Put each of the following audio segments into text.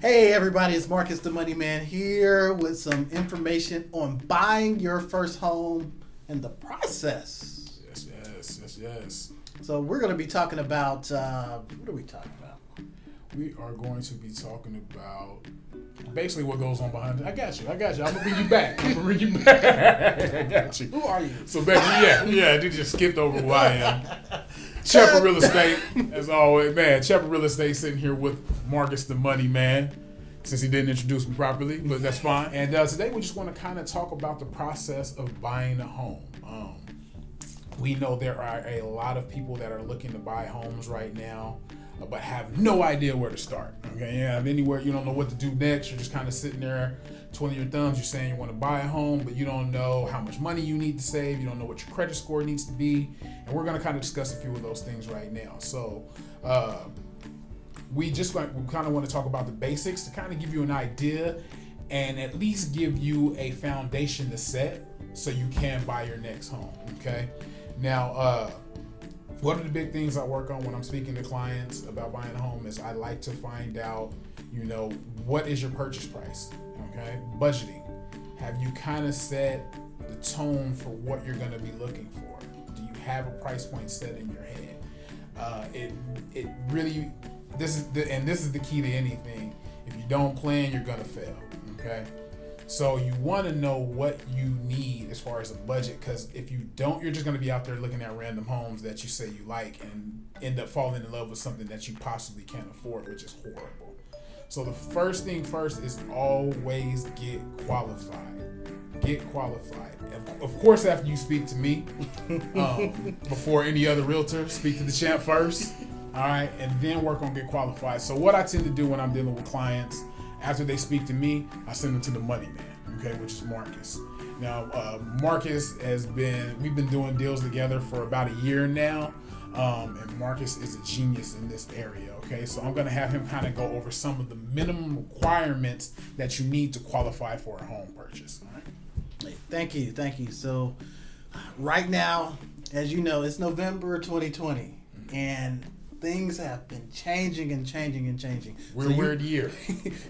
Hey everybody, it's Marcus the Money Man here with some information on buying your first home and the process. Yes. So we're going to be talking about, what are we talking about? We are going to be talking about basically what goes on behind it. I got you. I'm going to bring you back. I got you. Who are you? So basically, you just skipped over who I am. Chepper Real Estate, as always, man. Chepper Real Estate sitting here with Marcus the Money Man, since he didn't introduce me properly, but that's fine. And today we just want to kind of talk about the process of buying a home. We know there are a lot of people that are looking to buy homes right now, but have no idea where to start. Okay, you have anywhere, you don't know what to do next. You're just kind of sitting there twiddling your thumbs. You're saying you want to buy a home, but you don't know how much money you need to save. You don't know what your credit score needs to be. And we're going to kind of discuss a few of those things right now. So we kind of want to talk about the basics to kind of give you an idea and at least give you a foundation to set so you can buy your next home. Okay. Now, one of the big things I work on when I'm speaking to clients about buying a home is I like to find out, what is your purchase price? Okay, budgeting. Have you kind of set the tone for what you're going to be looking for? Do you have a price point set in your head? It really, this is the key to anything. If you don't plan, you're going to fail. Okay. So you want to know what you need as far as a budget, because if you don't, you're just going to be out there looking at random homes that you say you like and end up falling in love with something that you possibly can't afford, which is horrible. So the first thing first is always get qualified. Get qualified. Of course, after you speak to me, before any other realtor, speak to the champ first. All right, and then work on get qualified. So what I tend to do when I'm dealing with clients, after they speak to me, I send them to the money man, okay, which is Marcus. Now, Marcus we've been doing deals together for about a year now, and Marcus is a genius in this area, okay? So I'm going to have him kind of go over some of the minimum requirements that you need to qualify for a home purchase, all right? Thank you. So right now, as you know, it's November 2020, and things have been changing. We're a weird year.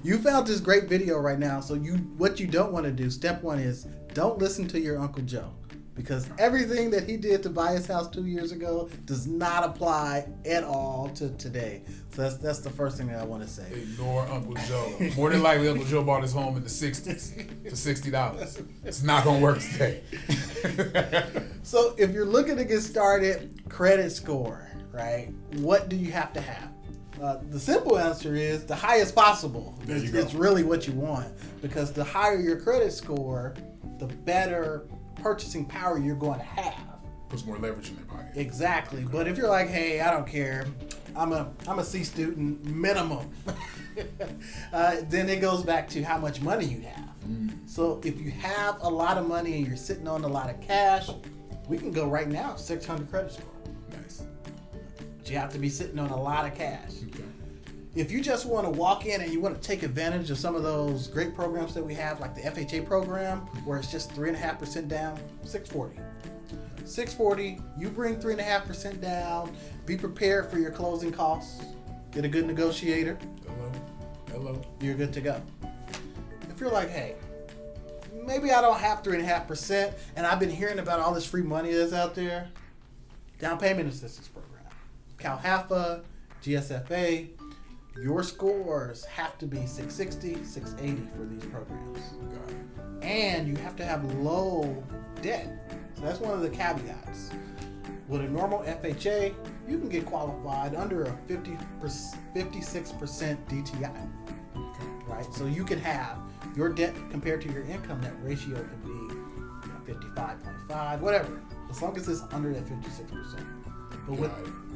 You found this great video right now. So what you don't want to do, step one is don't listen to your Uncle Joe, because everything that he did to buy his house 2 years ago does not apply at all to today. So that's the first thing that I want to say. Ignore Uncle Joe. More than likely, Uncle Joe bought his home in the 60s for $60. It's not going to work today. So if you're looking to get started, credit score, right? What do you have to have? The simple answer is the highest possible. It's really what you want, because the higher your credit score, the better purchasing power you're going to have. Puts more leverage in their pocket. Exactly. But if you're like, hey, I don't care, I'm a C student minimum, then it goes back to how much money you have. So if you have a lot of money and you're sitting on a lot of cash, we can go right now 600 credit score. Nice. But you have to be sitting on a lot of cash. Okay. If you just want to walk in and you want to take advantage of some of those great programs that we have, like the FHA program, where it's just 3.5% down, $640. You bring 3.5% down. Be prepared for your closing costs. Get a good negotiator. Hello. You're good to go. If you're like, hey, maybe I don't have 3.5%, and I've been hearing about all this free money that's out there, down payment assistance program, CalHFA, GSFA. Your scores have to be 660, 680 for these programs. Got it. And you have to have low debt. So that's one of the caveats. With a normal FHA, you can get qualified under a 56% DTI. Okay. Right? So you can have your debt compared to your income, that ratio can be 55.5, whatever, as long as it's under that 56%. But with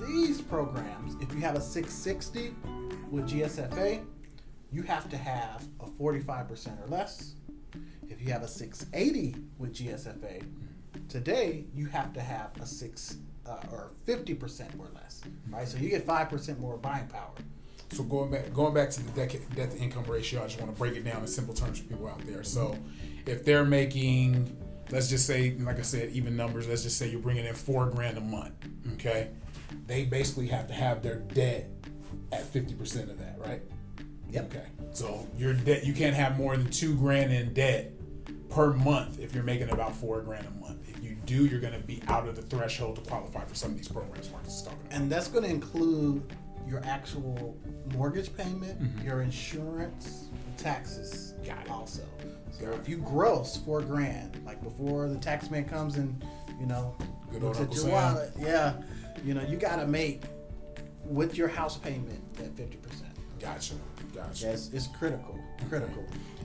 these programs, if you have a 660 with GSFA, you have to have a 45% or less. If you have a 680 with GSFA, today you have to have a 50% or less, right? So you get 5% more buying power. So going back to the debt to income ratio, I just want to break it down in simple terms for people out there. So if they're making, let's just say, like I said, even numbers, let's just say you're bringing in $4,000 a month, okay? They basically have to have their debt at 50% of that, right? Yep. Okay. So your debt, you can't have more than $2,000 in debt per month if you're making about $4,000 a month. If you do, you're going to be out of the threshold to qualify for some of these programs Marcus is talking about. And that's going to include your actual mortgage payment, your insurance, taxes. Got it. Also. So if you gross $4,000, like before the tax man comes and, Good looks old at Uncle your Sam. wallet, yeah, you got to make with your house payment at 50%. Gotcha. Yes, it's critical.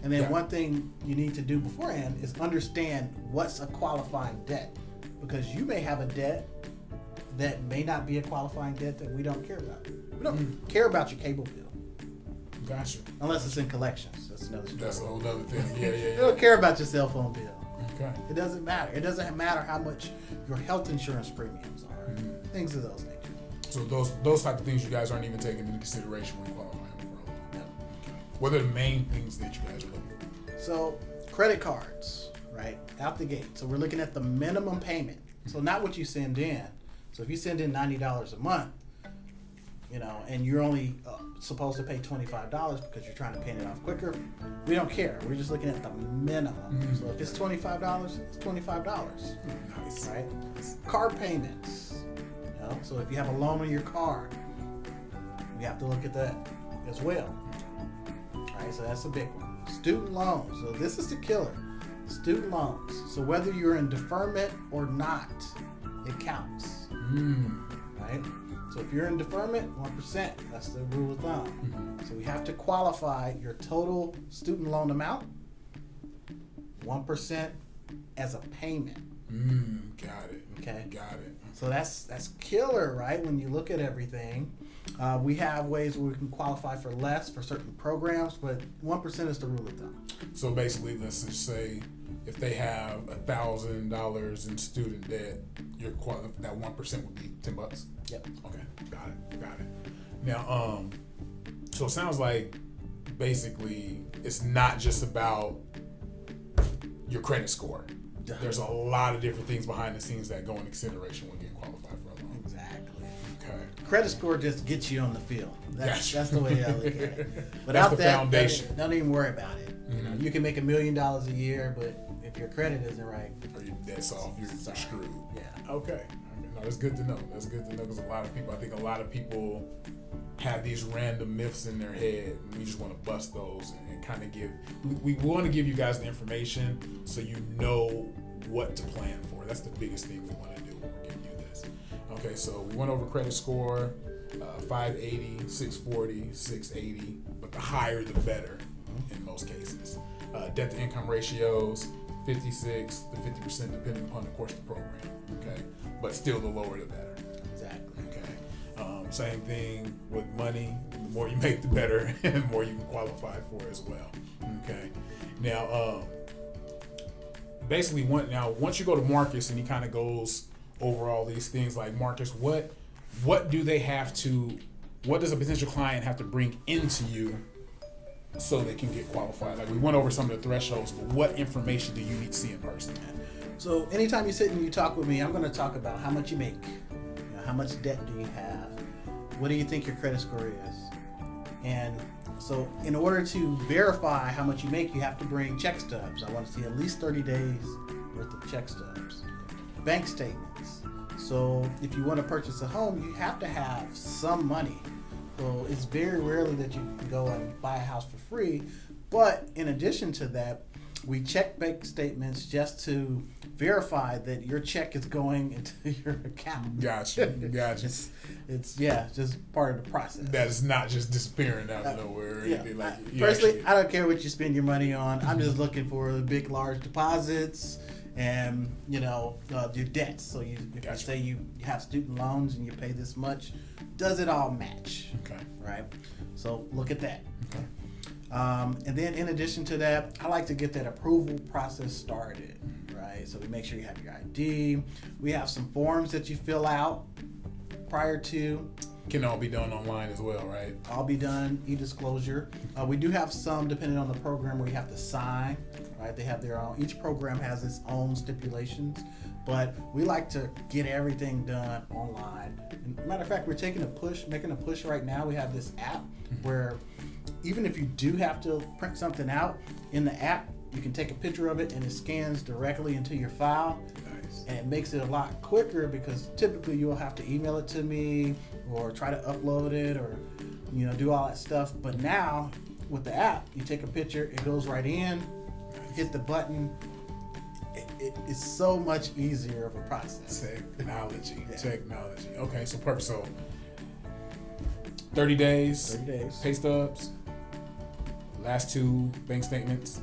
And then one thing you need to do beforehand is understand what's a qualifying debt, because you may have a debt that may not be a qualifying debt that we don't care about. We don't care about your cable bill. Gotcha. Unless it's in collections. That's another story. That's a whole other thing. Yeah. You don't care about your cell phone bill. Okay. It doesn't matter. It doesn't matter how much your health insurance premiums are. Things of those nature. So those type of things you guys aren't even taking into consideration when qualifying for a loan. No. Okay. What are the main things that you guys are looking for? So credit cards, right, out the gate. So we're looking at the minimum payment. So not what you send in. So if you send in $90 a month, and you're only supposed to pay $25 because you're trying to pay it off quicker, we don't care. We're just looking at the minimum. So if it's $25, it's $25. Nice. Right? Car payments. So if you have a loan on your car, we have to look at that as well. Right? So that's a big one. Student loans. So this is the killer. Student loans. So whether you're in deferment or not, it counts. Right? So if you're in deferment, 1%. That's the rule of thumb. So we have to qualify your total student loan amount, 1% as a payment. Got it. Okay. Got it. So that's killer, right? When you look at everything, we have ways where we can qualify for less for certain programs, but 1% is the rule of thumb. So basically, let's just say if they have $1,000 in student debt, that 1% would be $10. Yep. Okay, got it. Now, so it sounds like basically it's not just about your credit score. There's a lot of different things behind the scenes that go into consideration when getting qualified for a loan. Exactly. Okay. Credit score just gets you on the field. That's the way I look at it. That's the foundation. Don't even worry about it. You can make $1 million a year, but if your credit isn't right, or your debt's off, you're screwed. Yeah. Okay. No, that's good to know. That's good to know because I think a lot of people have these random myths in their head, and we just want to bust those and kind of we want to give you guys the information so you know what to plan for. That's the biggest thing we want to do when we're giving you this. Okay, so we went over credit score, 580, 640, 680, but the higher the better in most cases. Debt to income ratios, 56 to 50% depending upon the course of the program. Okay, but still the lower the better. Exactly. Okay. Same thing with money. The more you make, the better, and the more you can qualify for as well. Okay. Now, basically, once you go to Marcus and he kind of goes over all these things, like Marcus, what do they have to? What does a potential client have to bring into you so they can get qualified? Like we went over some of the thresholds, but what information do you need to see in person? So anytime you sit and you talk with me, I'm going to talk about how much you make, how much debt do you have, what do you think your credit score is, and so in order to verify how much you make, you have to bring check stubs. I want to see at least 30 days worth of check stubs, bank statements. So if you want to purchase a home, you have to have some money. So it's very rarely that you can go and buy a house for free. But in addition to that, we check bank statements just to verify that your check is going into your account. Gotcha. It's just part of the process. That is not just disappearing out of nowhere or anything Personally, I don't care what you spend your money on. I'm just looking for the big, large deposits and your debts. So if you say you have student loans and you pay this much, does it all match? Okay. Right. So look at that. Okay. And then in addition to that, I like to get that approval process started, right? So we make sure you have your ID. We have some forms that you fill out prior to. Can all be done online as well, right? All be done, e-disclosure. We do have some, depending on the program, where you have to sign, right? They have their own, each program has its own stipulations, but we like to get everything done online. And matter of fact, we're making a push right now. We have this app where even if you do have to print something out in the app, you can take a picture of it and it scans directly into your file. Nice. And it makes it a lot quicker because typically you'll have to email it to me or try to upload it or do all that stuff. But now with the app, you take a picture, it goes right in, hit the button. It's so much easier of a process. Technology. Okay, so perfect. So 30 days. Pay stubs. Last 2 bank statements.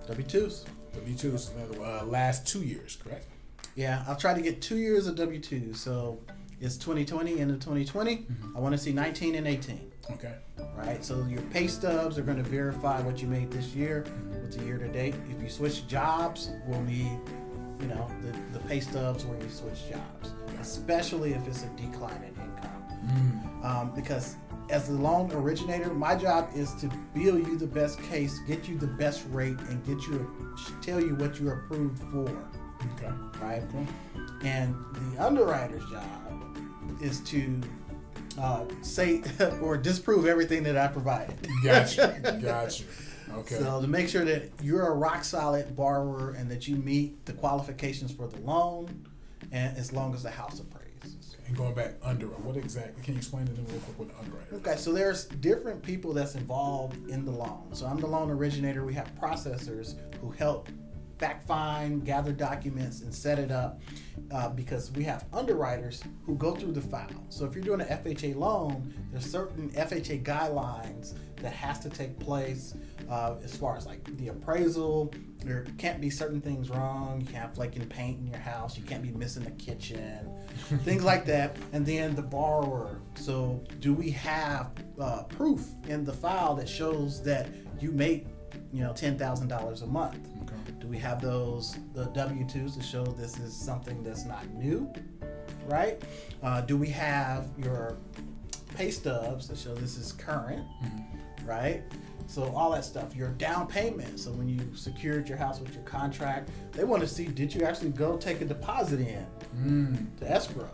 W2s. Last 2 years, correct? Yeah, I'll try to get 2 years of W2s. So it's 2020 into 2020. Mm-hmm. I want to see 19 and 18. Okay. Right. So your pay stubs are going to verify what you made this year, what's the year to date. If you switch jobs, we'll need, the pay stubs where you switch jobs, especially if it's a decline in income. Because as the loan originator, my job is to bill you the best case, get you the best rate, and tell you what you're approved for. Okay. Right. Okay. And the underwriter's job is to say or disprove everything that I provided. Gotcha. Okay. So to make sure that you're a rock solid borrower and that you meet the qualifications for the loan, and as long as the house appraises. And going back what exactly? Can you explain to them real quick what the underwriter? Okay, so there's different people that's involved in the loan. So I'm the loan originator. We have processors who help fact find, gather documents, and set it up because we have underwriters who go through the file. So if you're doing an FHA loan, there's certain FHA guidelines that has to take place as far as like the appraisal. There can't be certain things wrong. You can't have flaking paint in your house. You can't be missing the kitchen, things like that. And then the borrower. So do we have proof in the file that shows that you make $10,000 a month? Do we have the W-2s to show this is something that's not new, right? Do we have your pay stubs to show this is current, right? So all that stuff, your down payment. So when you secured your house with your contract, they want to see, did you actually go take a deposit in to escrow,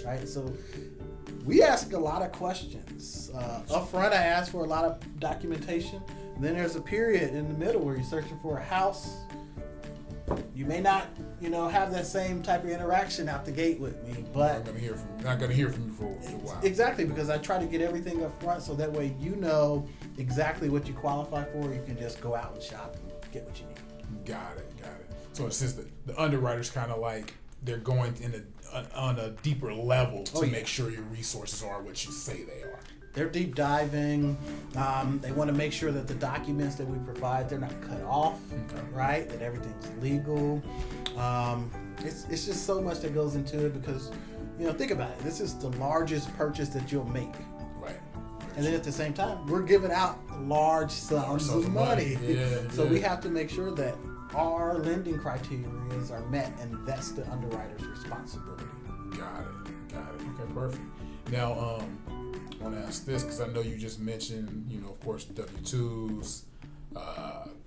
right? So we ask a lot of questions. Up front, I ask for a lot of documentation. And then there's a period in the middle where you're searching for a house. You may not, have that same type of interaction out the gate with me, but not gonna hear from you for a while. Exactly, because I try to get everything up front so that way you know exactly what you qualify for. You can just go out and shop and get what you need. Got it. So it's just the underwriters kind of like they're going on a deeper level to make sure your resources are what you say they are. They're deep diving. They want to make sure that the documents that we provide, they're not cut off, right? That everything's legal. It's just so much that goes into it because, think about it. This is the largest purchase that you'll make. Right. And then at the same time, we're giving out large sums of money. So we have to make sure that our lending criteria are met, and that's the underwriter's responsibility. Got it. Okay, perfect. Now, I want to ask this because I know you just mentioned, of course, W-2s,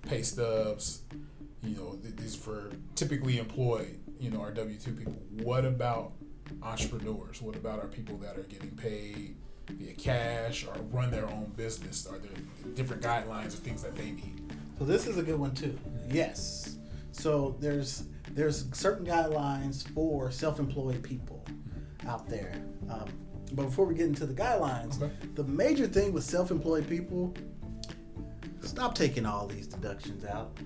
pay stubs, these for typically employed, our W-2 people. What about entrepreneurs? What about our people that are getting paid via cash or run their own business? Are there different guidelines or things that they need? So this is a good one too. Yes. So there's certain guidelines for self-employed people out there. But before we get into the guidelines, the major thing with self-employed people, stop taking all these deductions out.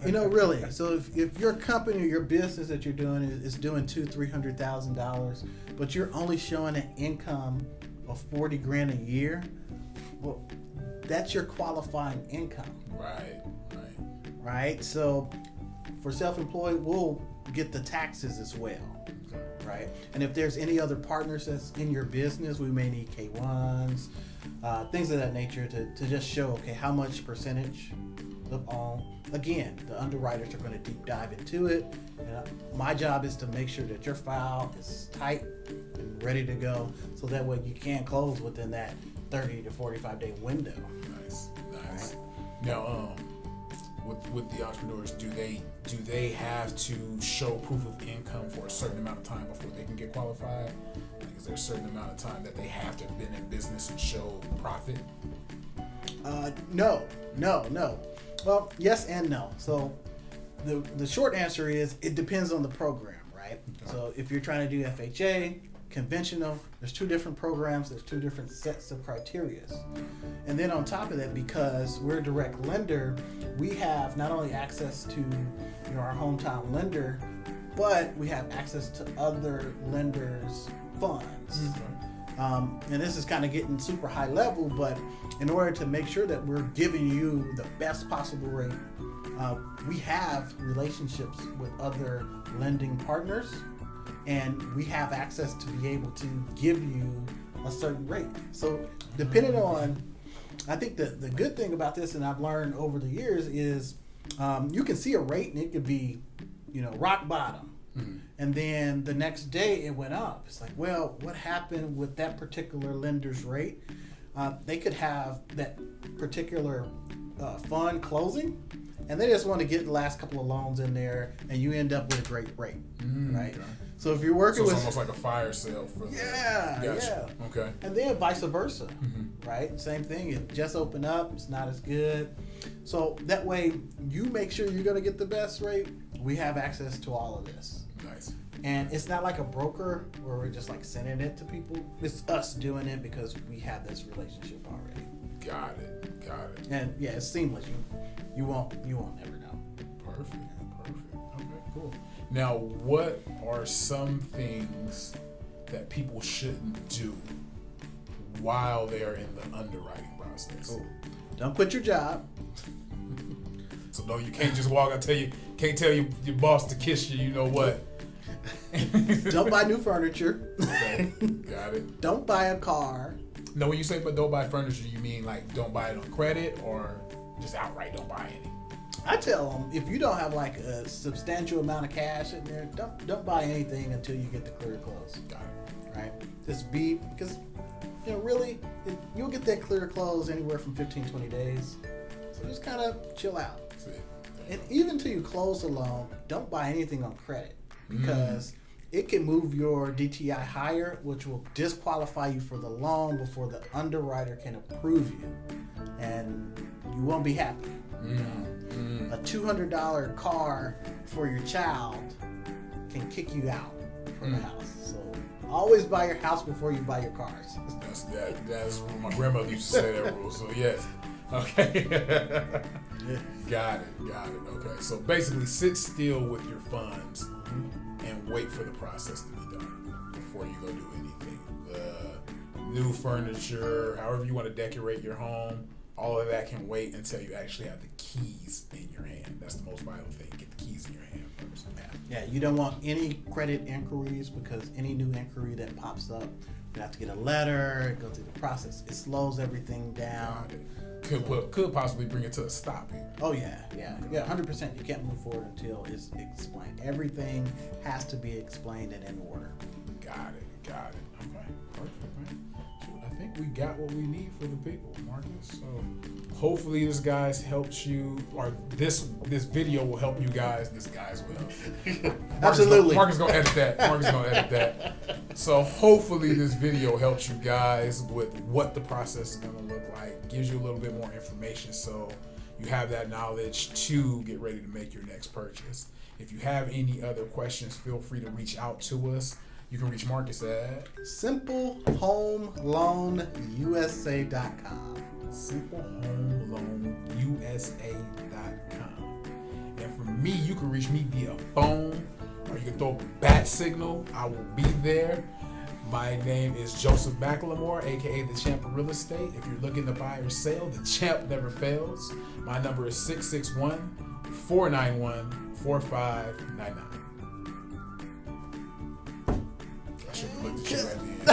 Really. So if your company or your business that you're doing is doing $200,000-$300,000, but you're only showing an income of $40,000 a year, well, that's your qualifying income. Right. So for self-employed, we'll get the taxes as well. Right. And if there's any other partners that's in your business, we may need K1s, things of that nature to just show, okay, how much percentage of all. Again, the underwriters are going to deep dive into it. And my job is to make sure that your file is tight and ready to go so that way you can close within that 30 to 45 day window. Nice. Right? Now, with the entrepreneurs, do they have to show proof of income for a certain amount of time before they can get qualified? Is there a certain amount of time that they have to have been in business and show profit? No. Well, yes and no. So the short answer is it depends on the program, right? Okay. So if you're trying to do FHA, conventional, there's two different programs, there's two different sets of criteria. And then on top of that, because we're a direct lender, we have not only access to our hometown lender, but we have access to other lenders' funds. Mm-hmm. And this is kind of getting super high level, but in order to make sure that we're giving you the best possible rate, we have relationships with other lending partners, and we have access to be able to give you a certain rate. So depending on, I think the good thing about this, and I've learned over the years, is you can see a rate and it could be, rock bottom. Mm-hmm. And then the next day it went up. It's like, well, what happened with that particular lender's rate? They could have that particular fund closing, and they just want to get the last couple of loans in there, and you end up with a great rate, right? Okay. So if you're working it's with, almost like a fire sale for yeah. Okay. And then vice versa, right? Same thing. It just opened up. It's not as good. So that way, you make sure you're going to get the best rate. We have access to all of this. Nice. And it's not like a broker where we're just like sending it to people. It's us doing it because we have this relationship already. Got it. And yeah, it's seamless. You won't ever know. Perfect. Okay, cool. Now, what are some things that people shouldn't do while they are in the underwriting process? Cool. Don't quit your job. So no, you can't just walk out and can't tell your boss to kiss you. You know what? Don't buy new furniture. Okay, got it. Don't buy a car. No, when you say but don't buy furniture, you mean like don't buy it on credit or just outright don't buy any? I tell them, if you don't have like a substantial amount of cash in there, don't buy anything until you get the clear close. Got it. Right? Just because really you'll get that clear close anywhere from 15-20 days. So just kind of chill out. And even until you close the loan, don't buy anything on credit, because it can move your DTI higher, which will disqualify you for the loan before the underwriter can approve you, and you won't be happy. A $200 car for your child can kick you out from the house. So always buy your house before you buy your cars. That's what my grandmother used to say, that rule. So yes. Okay. Got it. Okay. So basically sit still with your funds and wait for the process to be done before you go do anything. New furniture, however you want to decorate your home, all of that can wait until you actually have the keys in your hand. That's the most vital thing. Get the keys in your hand first. Yeah, you don't want any credit inquiries, because any new inquiry that pops up, you have to get a letter, go through the process. It slows everything down. Could possibly bring it to a stop here. Oh yeah, 100%. You can't move forward until it's explained. Everything has to be explained and in order. Got it. Okay, perfect, man. I think we got what we need for the people, Marcus. So hopefully this guys helps you, or this video will help you guys. This guys will. Absolutely. Marcus gonna edit that. So hopefully this video helps you guys with what the process is gonna look like. Gives you a little bit more information, so you have that knowledge to get ready to make your next purchase. If you have any other questions, feel free to reach out to us. You can reach Marcus at SimpleHomeLoanUSA.com. SimpleHomeLoanUSA.com. And for me, you can reach me via phone, or you can throw up a bat signal. I will be there. My name is Joseph McLemore, aka the Champ of Real Estate. If you're looking to buy or sell, the champ never fails. My number is 661-491-4599. I should have looked at you at the end.